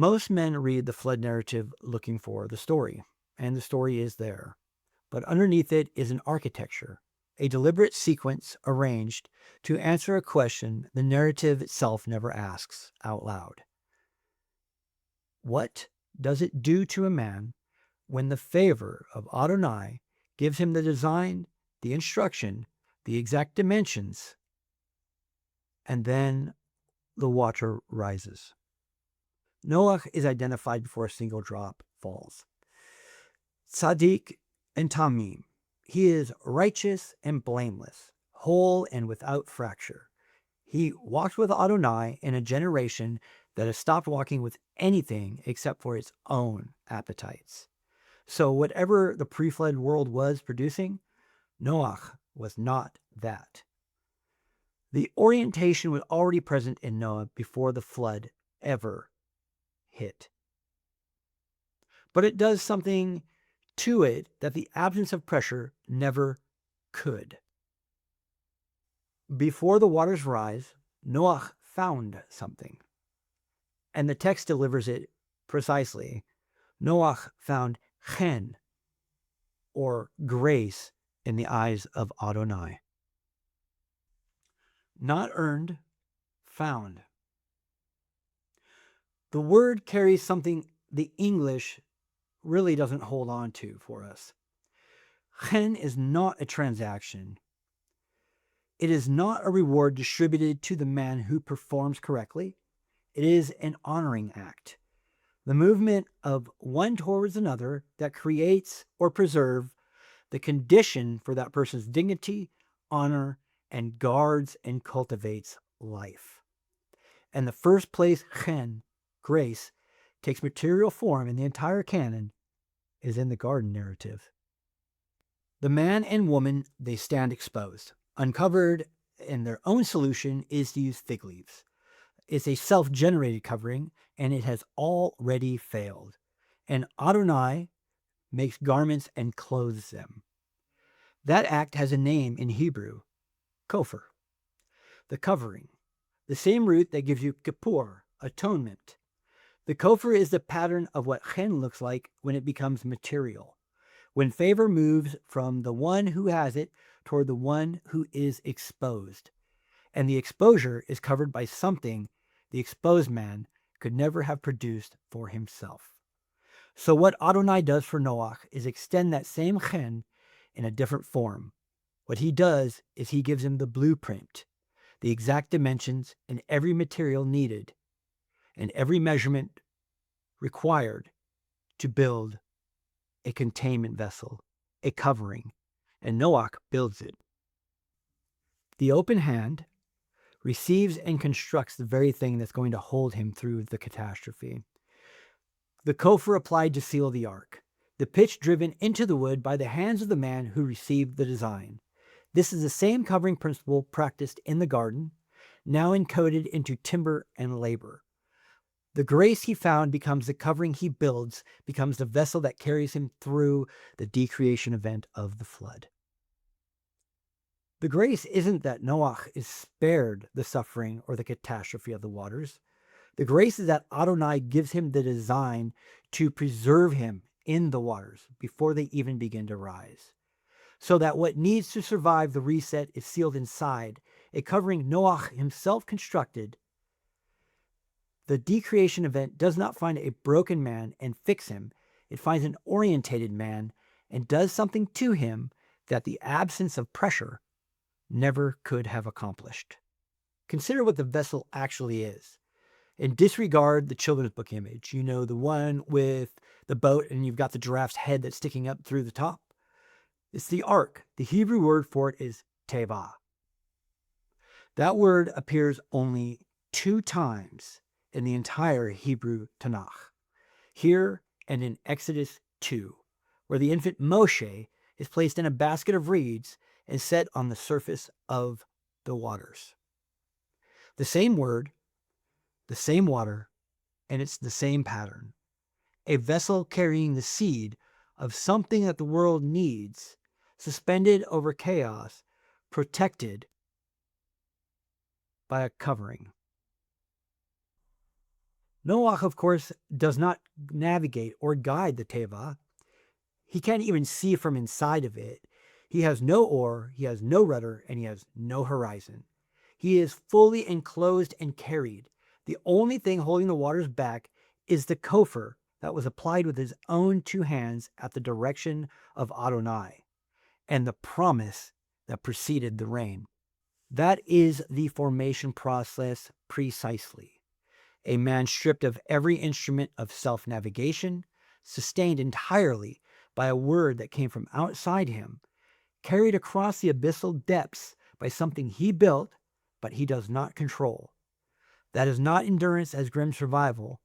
Most men read the flood narrative looking for the story, and the story is there. But underneath it is an architecture, a deliberate sequence arranged to answer a question the narrative itself never asks out loud. What does it do to a man when the favor of Adonai gives him the design, the instruction, the exact dimensions, and then the water rises? Noach is identified before a single drop falls. Tzaddik and Tamim. He is righteous and blameless, whole and without fracture. He walked with Adonai in a generation that has stopped walking with anything except for its own appetites. So whatever the pre-flood world was producing, Noach was not that. The orientation was already present in Noah before the flood ever hit. But it does something to it that the absence of pressure never could. Before the waters rise, Noach found something. And the text delivers it precisely. Noach found Chen, or grace, in the eyes of Adonai. Not earned, found. The word carries something the English really doesn't hold on to for us. Chen is not a transaction. It is not a reward distributed to the man who performs correctly. It is an honoring act. The movement of one towards another that creates or preserves the condition for that person's dignity, honor, and guards and cultivates life. And the first place Chen, grace, takes material form in the entire canon is in the garden narrative. The man and woman, they stand exposed. Uncovered, and their own solution is to use fig leaves. It's a self-generated covering, and it has already failed. And Adonai makes garments and clothes them. That act has a name in Hebrew, kofar, the covering, the same root that gives you kippur, atonement. The kofar is the pattern of what chen looks like when it becomes material, when favor moves from the one who has it toward the one who is exposed, and the exposure is covered by something the exposed man could never have produced for himself. So what Adonai does for Noach is extend that same chen in a different form. What he does is he gives him the blueprint, the exact dimensions and every material needed, and every measurement required to build a containment vessel, a covering, and Noach builds it. The open hand receives and constructs the very thing that's going to hold him through the catastrophe. The kofar applied to seal the ark, the pitch driven into the wood by the hands of the man who received the design. This is the same covering principle practiced in the garden, now encoded into timber and labor. The grace he found becomes the covering he builds, becomes the vessel that carries him through the decreation event of the flood. The grace isn't that Noach is spared the suffering or the catastrophe of the waters. The grace is that Adonai gives him the design to preserve him in the waters before they even begin to rise, so that what needs to survive the reset is sealed inside, a covering Noach himself constructed. The decreation event does not find a broken man and fix him. It finds an orientated man and does something to him that the absence of pressure never could have accomplished. Consider what the vessel actually is. And disregard the children's book image. You know, the one with the boat and you've got the giraffe's head that's sticking up through the top. It's the ark. The Hebrew word for it is Tevah. That word appears only 2 times in the entire Hebrew Tanakh. Here and in Exodus 2, where the infant Moshe is placed in a basket of reeds and set on the surface of the waters. The same word, the same water, and it's the same pattern. A vessel carrying the seed of something that the world needs, suspended over chaos, protected by a covering. Noach, of course, does not navigate or guide the Tevah. He can't even see from inside of it. He has no oar, he has no rudder, and he has no horizon. He is fully enclosed and carried. The only thing holding the waters back is the gopher that was applied with his own two hands at the direction of Adonai, and the promise that preceded the rain. That is the formation process precisely. A man stripped of every instrument of self-navigation, sustained entirely by a word that came from outside him, carried across the abyssal depths by something he built, but he does not control. That is not endurance as grim survival.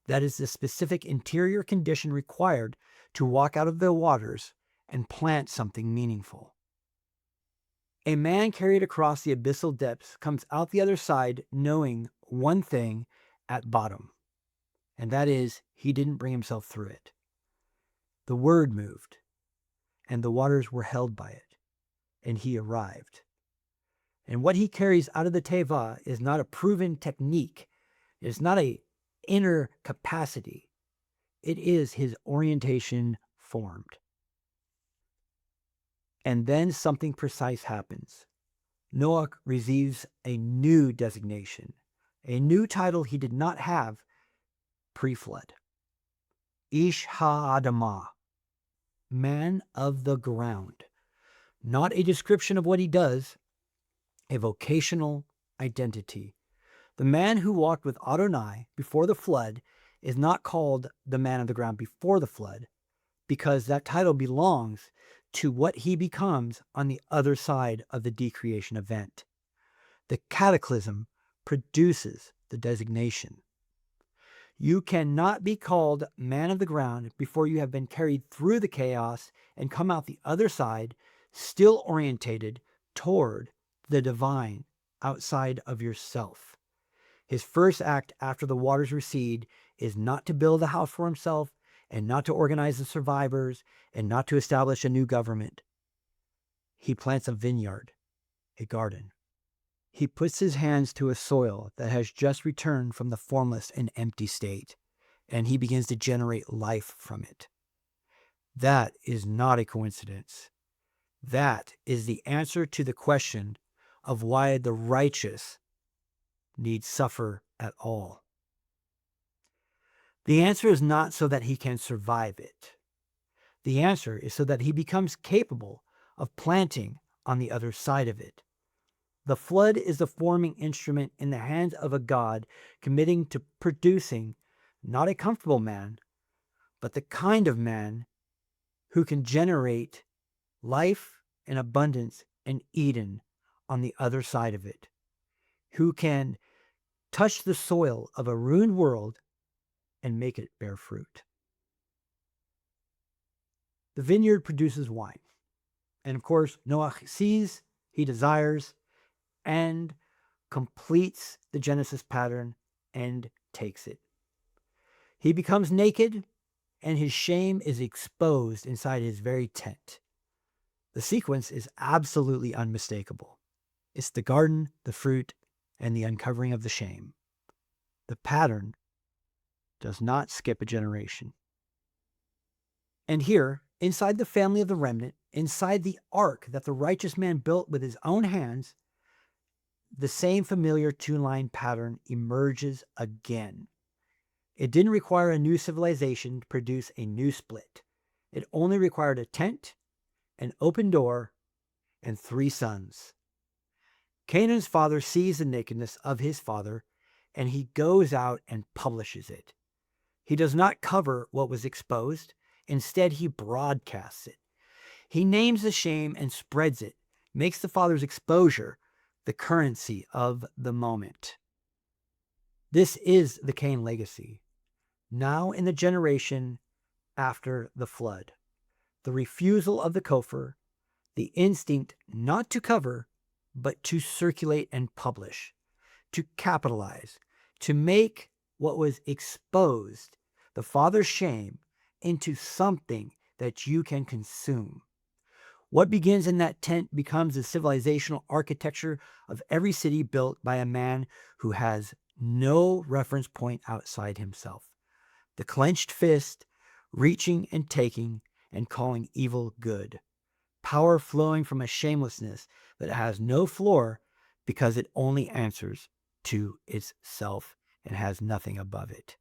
That is the specific interior condition required to walk out of the waters and plant something meaningful. A man carried across the abyssal depths comes out the other side knowing one thing at bottom, and that is he didn't bring himself through it. The word moved, and the waters were held by it, and he arrived. And what he carries out of the Tevah is not a proven technique. It is not an inner capacity. It is his orientation formed. And then something precise happens. Noach receives a new designation, a new title he did not have pre-flood. Ish ha'adamah, man of the ground. Not a description of what he does, a vocational identity. The man who walked with Adonai before the flood is not called the man of the ground before the flood, because that title belongs to what he becomes on the other side of the decreation event. The cataclysm produces the designation. You cannot be called man of the ground before you have been carried through the chaos and come out the other side, still orientated toward the divine outside of yourself. His first act after the waters recede is not to build a house for himself, and not to organize the survivors, and not to establish a new government. He plants a vineyard, a garden. He puts his hands to a soil that has just returned from the formless and empty state, and he begins to generate life from it. That is not a coincidence. That is the answer to the question of why the righteous need suffer at all. The answer is not so that he can survive it. The answer is so that he becomes capable of planting on the other side of it. The flood is the forming instrument in the hands of a God committing to producing not a comfortable man, but the kind of man who can generate life and abundance and Eden on the other side of it, who can touch the soil of a ruined world and make it bear fruit. The vineyard produces wine. And of course, Noach sees, he desires, and completes the Genesis pattern and takes it. He becomes naked, and his shame is exposed inside his very tent. The sequence is absolutely unmistakable. It's the garden, the fruit, and the uncovering of the shame. The pattern does not skip a generation. And here, inside the family of the remnant, inside the ark that the righteous man built with his own hands, the same familiar two-line pattern emerges again. It didn't require a new civilization to produce a new split. It only required a tent, an open door, and 3 sons. Canaan's father sees the nakedness of his father, and he goes out and publishes it. He does not cover what was exposed. Instead, he broadcasts it. He names the shame and spreads it, makes the father's exposure the currency of the moment. This is the Cain legacy. Now in the generation after the flood, the refusal of the gopher, the instinct not to cover, but to circulate and publish, to capitalize, to make what was exposed, the father's shame, into something that you can consume. What begins in that tent becomes the civilizational architecture of every city built by a man who has no reference point outside himself. The clenched fist, reaching and taking and calling evil good. Power flowing from a shamelessness that has no floor because it only answers to itself and has nothing above it.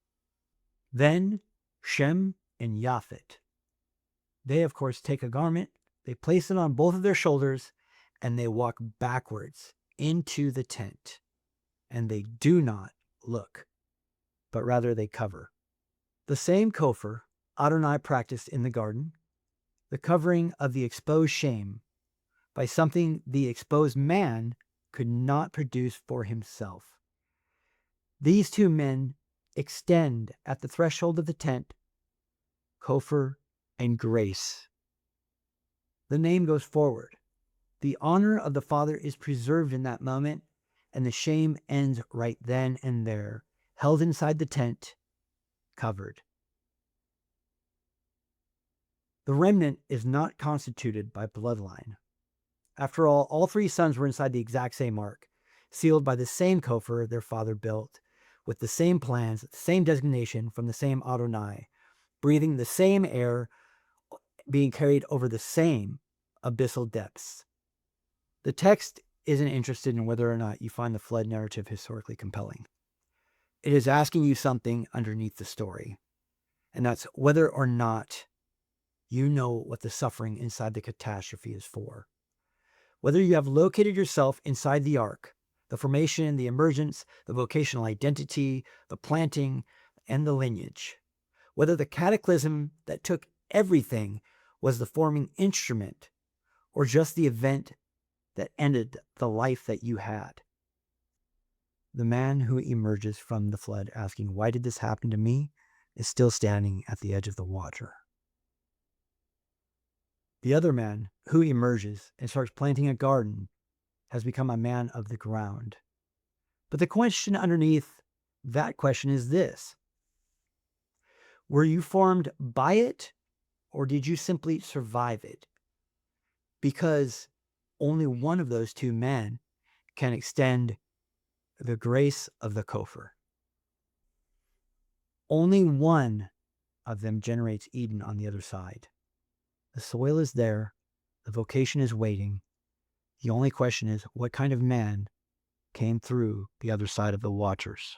Then Shem and Japhet. They, of course, take a garment, they place it on both of their shoulders, and they walk backwards into the tent. And they do not look, but rather they cover. The same kofar Adonai practiced in the garden, the covering of the exposed shame by something the exposed man could not produce for himself. These two men extend at the threshold of the tent, kofar and grace. The name goes forward. The honor of the Father is preserved in that moment, and the shame ends right then and there, held inside the tent, covered. The remnant is not constituted by bloodline. After all three sons were inside the exact same ark, sealed by the same kofar their father built, with the same plans, the same designation from the same Adonai, breathing the same air, being carried over the same abyssal depths. The text isn't interested in whether or not you find the flood narrative historically compelling. It is asking you something underneath the story, and that's whether or not you know what the suffering inside the catastrophe is for. Whether you have located yourself inside the ark, the formation, the emergence, the vocational identity, the planting, and the lineage. Whether the cataclysm that took everything was the forming instrument, or just the event that ended the life that you had. The man who emerges from the flood asking, "Why did this happen to me?" is still standing at the edge of the water. The other man who emerges and starts planting a garden has become a man of the ground. But the question underneath that question is this: were you formed by it, or did you simply survive it? Because only one of those two men can extend the grace of the kofar. Only one of them generates Eden on the other side. The soil is there. The vocation is waiting. The only question is, what kind of man came through the other side of the waters?